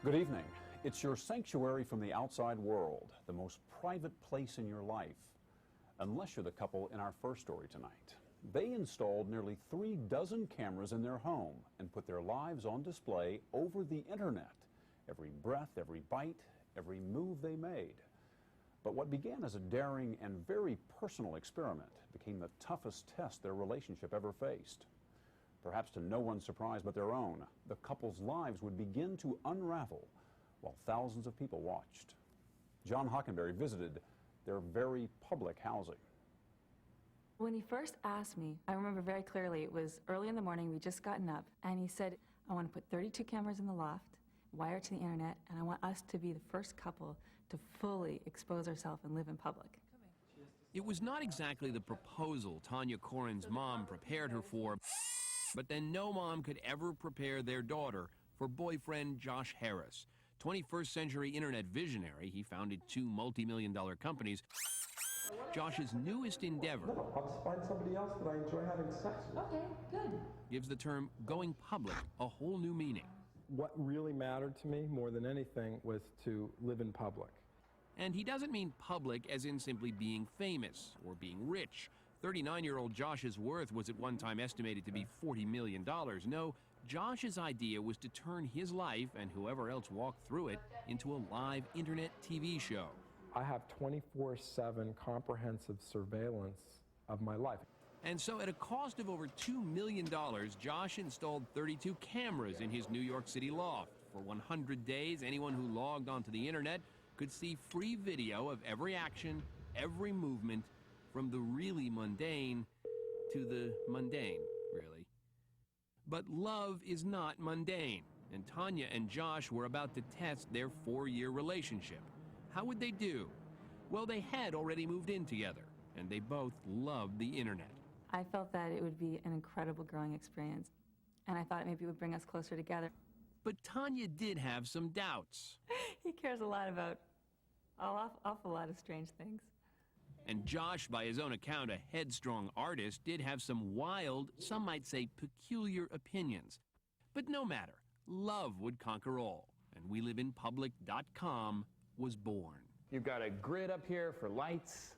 Good evening. It's your sanctuary from the outside world, the most private place in your life. Unless you're the couple in our first story tonight. They installed nearly 36 cameras in their home and put their lives on display over the internet. Every breath, every bite, every move they made. But what began as a daring and very personal experiment became the toughest test their relationship ever faced. Perhaps to no one's surprise but their own, the couple's lives would begin to unravel while thousands of people watched. John Hockenberry visited their very public housing. When he first asked me, I remember very clearly, it was early in the morning, we'd just gotten up, and he said, I want to put 32 cameras in the loft, wire to the internet, and I want us to be the first couple to fully expose ourselves and live in public. It was not exactly the proposal Tanya Corin's mom prepared her for, but then no mom could ever prepare their daughter for boyfriend Josh Harris. 21st century internet visionary, he founded 2 multi-million-dollar companies. Josh's newest endeavor, No, I'll just find somebody else that I enjoy having sex with. Okay, good. gives the term going public a whole new meaning. What really mattered to me more than anything was to live in public. And he doesn't mean public as in simply being famous or being rich. 39-year-old Josh's worth was at one time estimated to be $40 million. No, Josh's idea was to turn his life, and whoever else walked through it, into a live internet TV show. I have 24/7 comprehensive surveillance of my life. And so at a cost of over $2 million, Josh installed 32 cameras in his New York City loft. For 100 days, anyone who logged onto the internet could see free video of every action, every movement, from the really mundane to the mundane, really. But love is not mundane, and Tanya and Josh were about to test their 4-year relationship. How would they do? Well, they had already moved in together, and they both loved the internet. I felt that it would be an incredible growing experience, and I thought maybe it would bring us closer together. But Tanya did have some doubts. He cares a lot about an awful lot of strange things. And Josh, by his own account, a headstrong artist, did have some wild, some might say peculiar opinions. But no matter, love would conquer all, and WeLiveInPublic.com was born. You've got a grid up here for lights.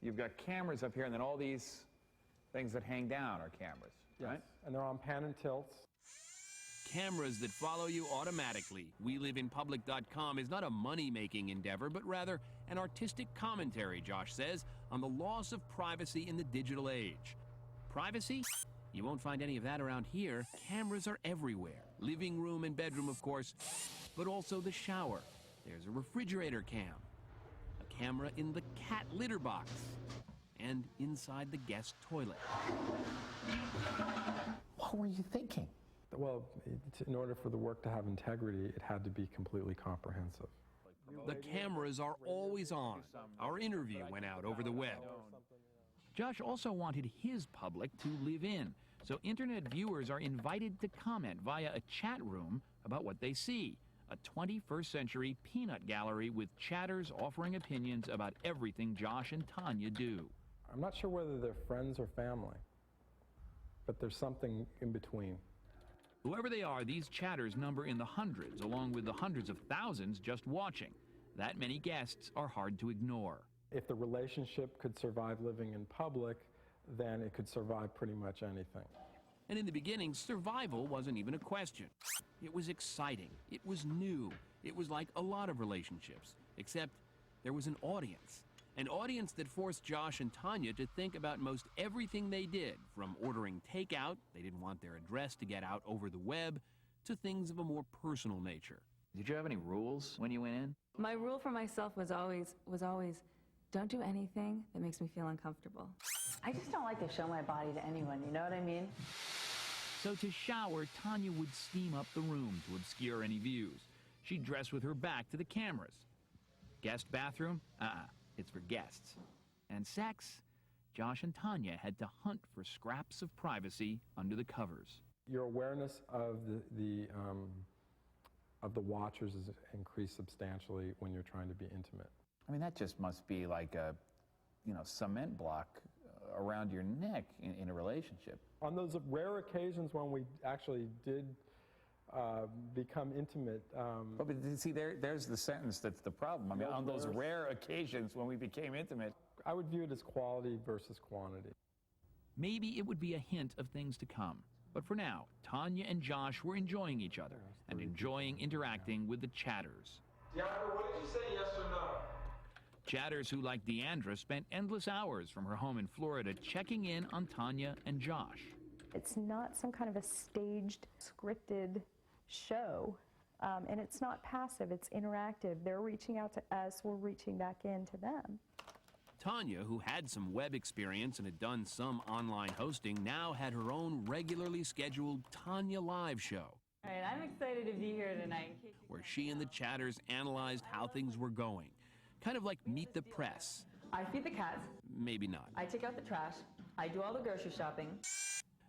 You've got cameras up here, and then all these things that hang down are cameras, right? Yes, and they're on pan and tilts. Cameras that follow you automatically. WeLiveInPublic.com is not a money-making endeavor, but rather an artistic commentary, Josh says, on the loss of privacy in the digital age. Privacy? You won't find any of that around here. Cameras are everywhere. Living room and bedroom, of course, but also the shower. There's a refrigerator cam, a camera in the cat litter box, and inside the guest toilet. What were you thinking? Well, in order for the work to have integrity, it had to be completely comprehensive. The cameras are always on. Our interview went out over the web. Josh also wanted his public to live in, so internet viewers are invited to comment via a chat room about what they see. A 21st century peanut gallery with chatters offering opinions about everything Josh and Tanya do. I'm not sure whether they're friends or family, but there's something in between. Whoever they are, these chatters number in the hundreds, along with the hundreds of thousands just watching. That many guests are hard to ignore. If the relationship could survive living in public, then it could survive pretty much anything. And in the beginning, survival wasn't even a question. It was exciting. It was new. It was like a lot of relationships, except there was an audience. An audience that forced Josh and Tanya to think about most everything they did, from ordering takeout, they didn't want their address to get out over the web, to things of a more personal nature. Did you have any rules when you went in? My rule for myself was always, don't do anything that makes me feel uncomfortable. I just don't like to show my body to anyone, you know what I mean? So to shower, Tanya would steam up the room to obscure any views. She'd dress with her back to the cameras. Guest bathroom? It's for guests. And sex? Josh and Tanya had to hunt for scraps of privacy under the covers. Your awareness of the watchers is increased substantially when you're trying to be intimate. I mean, that just must be like a, cement block around your neck in a relationship. On those rare occasions when we actually did become intimate. But see, there's the sentence that's the problem. I mean, on those rare occasions when we became intimate. I would view it as quality versus quantity. Maybe it would be a hint of things to come. But for now, Tanya and Josh were enjoying each other and enjoying interacting with the chatters. Deandra, what did you say, yes or no? Chatters who, like Deandra, spent endless hours from her home in Florida checking in on Tanya and Josh. It's not some kind of a staged, scripted show, and it's not passive, it's interactive. They're reaching out to us, we're reaching back in to them. Tanya, who had some web experience and had done some online hosting, now had her own regularly scheduled Tanya Live show. All right, I'm excited to be here tonight. Where she and the chatters analyzed how things were going. Kind of like Meet the Press. I feed the cats. Maybe not. I take out the trash. I do all the grocery shopping.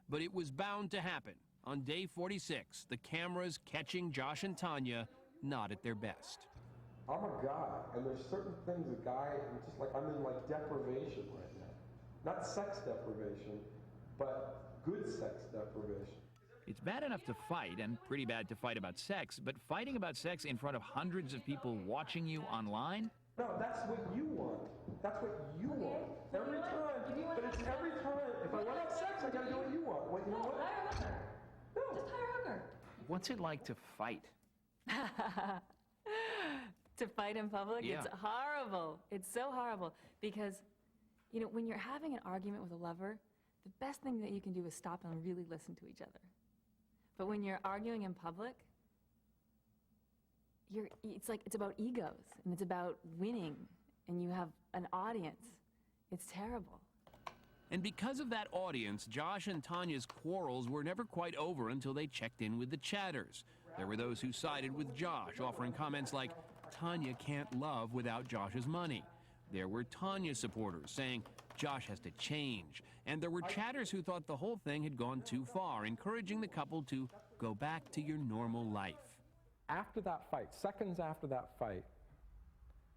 But it was bound to happen. On day 46, the cameras catching Josh and Tanya not at their best. I'm a guy, and there's certain things a guy, I'm in like deprivation right now. Not sex deprivation, but good sex deprivation. It's bad enough to fight, and pretty bad to fight about sex, but fighting about sex in front of hundreds of people watching you online? No, that's what you want. That's what you want. Every time, but it's every time. If I want to have sex, I gotta do what you want. What you know what? Hire a hooker. No. Just hire a hooker. What's it like to fight? To fight in public, Yeah. It's horrible. It's so horrible because, you know, when you're having an argument with a lover, the best thing that you can do is stop and really listen to each other. But when you're arguing in public, it's about egos, and it's about winning, and you have an audience. It's terrible. And because of that audience, Josh and Tanya's quarrels were never quite over until they checked in with the chatters. There were those who sided with Josh, offering comments like, Tanya can't love without Josh's money. There were Tanya supporters saying Josh has to change. And there were chatters who thought the whole thing had gone too far, encouraging the couple to go back to your normal life. After that fight, seconds after that fight,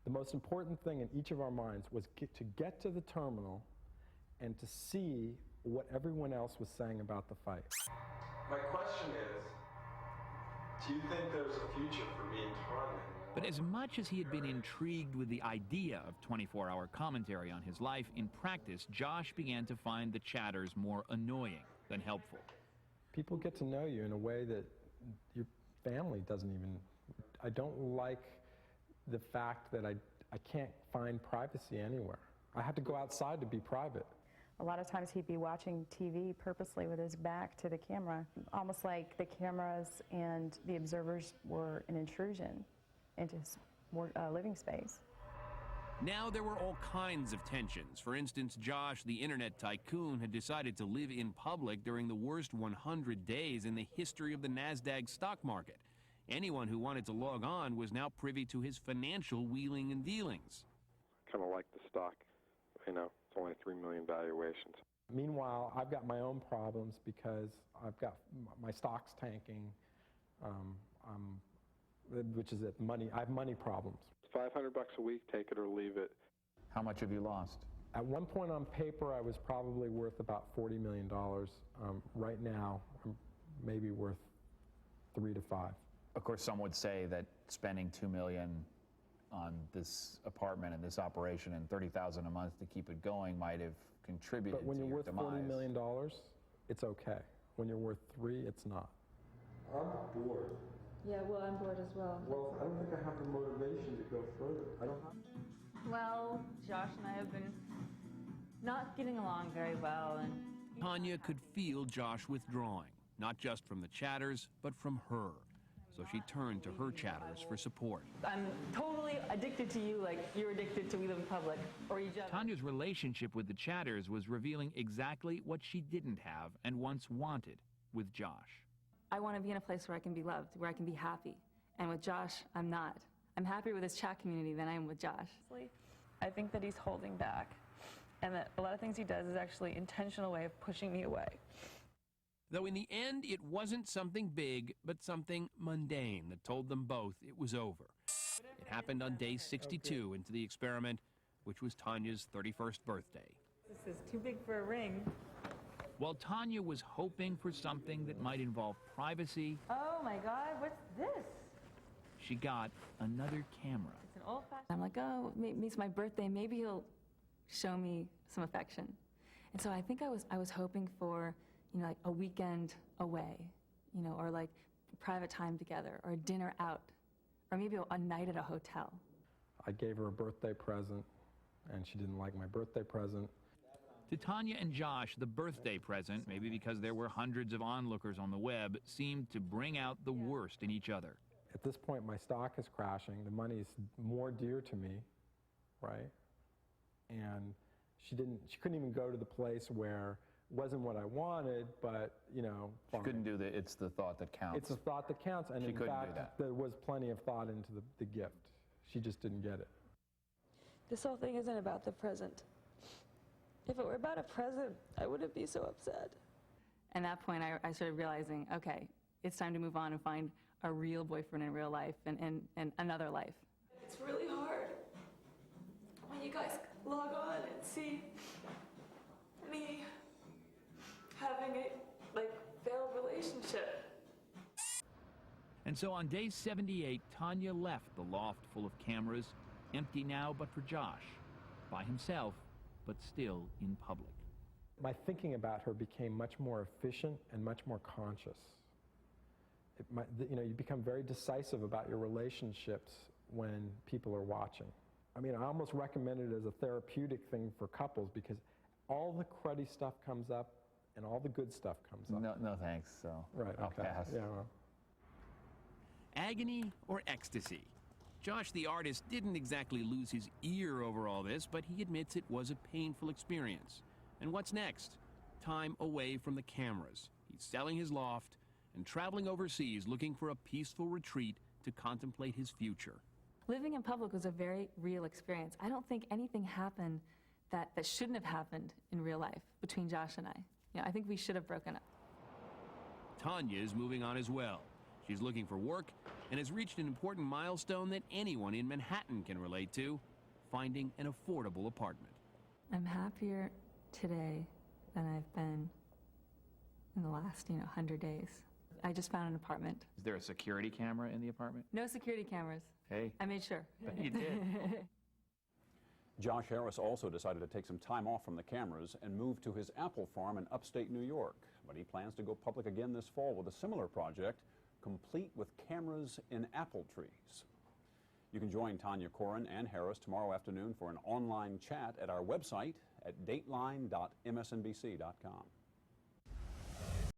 the most important thing in each of our minds was to get to the terminal and to see what everyone else was saying about the fight. My question is, do you think there's a future for me and Tanya? But as much as he had been intrigued with the idea of 24-hour commentary on his life, in practice, Josh began to find the chatters more annoying than helpful. People get to know you in a way that your family doesn't even. I don't like the fact that I can't find privacy anywhere. I have to go outside to be private. A lot of times he'd be watching TV purposely with his back to the camera, almost like the cameras and the observers were an intrusion into his living space. Now there were all kinds of tensions. For instance, Josh, the internet tycoon, had decided to live in public during the worst 100 days in the history of the NASDAQ stock market. Anyone who wanted to log on was now privy to his financial wheeling and dealings. Kind of like the stock, you know, it's only 3 million valuations. Meanwhile, I've got my own problems because I've got my stock's tanking, which is money. I have money problems. $500 a week, take it or leave it. How much have you lost? At one point on paper, I was probably worth about $40 million. Right now, I'm maybe worth 3 to 5. Of course, some would say that spending $2 million on this apartment and this operation and $30,000 a month to keep it going might have contributed But when to you're your worth demise. $40 million, it's okay. When you're worth 3, it's not. I'm bored. Yeah, well, I'm bored as well. Well, I don't think I have the motivation to go further. I don't have. Well, Josh and I have been not getting along very well, and Tanya could feel Josh withdrawing, not just from the chatters, but from her. So she turned to her chatters for support. I'm totally addicted to you like you're addicted to We Live in Public or each other. Tanya's relationship with the chatters was revealing exactly what she didn't have and once wanted with Josh. I want to be in a place where I can be loved, where I can be happy. And with Josh, I'm not. I'm happier with his chat community than I am with Josh. I think that he's holding back, and that a lot of things he does is actually an intentional way of pushing me away. Though in the end, it wasn't something big, but something mundane that told them both it was over. It happened on day 62 into the experiment, which was Tanya's 31st birthday. This is too big for a ring. While Tanya was hoping for something that might involve privacy, Oh my God, what's this? she got another camera. It's an old-fashioned. I'm like, oh, it's my birthday. Maybe he'll show me some affection. And so I think I was hoping for, like a weekend away, or like private time together, or a dinner out, or maybe a night at a hotel. I gave her a birthday present, and she didn't like my birthday present. To Tanya and Josh, the birthday present, maybe because there were hundreds of onlookers on the web, seemed to bring out the worst in each other. At this point, my stock is crashing. The money is more dear to me, right? And she couldn't even go to the place where it wasn't what I wanted, but, She fine. couldn't do it's the thought that counts. It's the thought that counts, and She in couldn't do fact, that. there was plenty of thought into the gift. She just didn't get it. This whole thing isn't about the present. If it were about a present, I wouldn't be so upset. And at that point, I started realizing, okay, it's time to move on and find a real boyfriend in real life and another life. It's really hard when you guys log on and see me having a failed relationship. And so on day 78, Tanya left the loft full of cameras, empty now but for Josh, by himself, but still in public. My thinking about her became much more efficient and much more conscious. You become very decisive about your relationships when people are watching. I mean, I almost recommend it as a therapeutic thing for couples because all the cruddy stuff comes up and all the good stuff comes up. No thanks, so Right, I'll okay. pass. Yeah, well. Agony or ecstasy? Josh, the artist, didn't exactly lose his ear over all this, but he admits it was a painful experience. And what's next? Time away from the cameras. He's selling his loft and traveling overseas looking for a peaceful retreat to contemplate his future. Living in public was a very real experience. I don't think anything happened that shouldn't have happened in real life between Josh and I. I think we should have broken up. Tanya is moving on as well. She's looking for work and has reached an important milestone that anyone in Manhattan can relate to, finding an affordable apartment. I'm happier today than I've been in the last, 100 days. I just found an apartment. Is there a security camera in the apartment? No security cameras. Hey. I made sure. You did. Josh Harris also decided to take some time off from the cameras and move to his apple farm in upstate New York. But he plans to go public again this fall with a similar project, complete with cameras in apple trees. You can join Tanya Coren and Harris tomorrow afternoon for an online chat at our website at dateline.msnbc.com.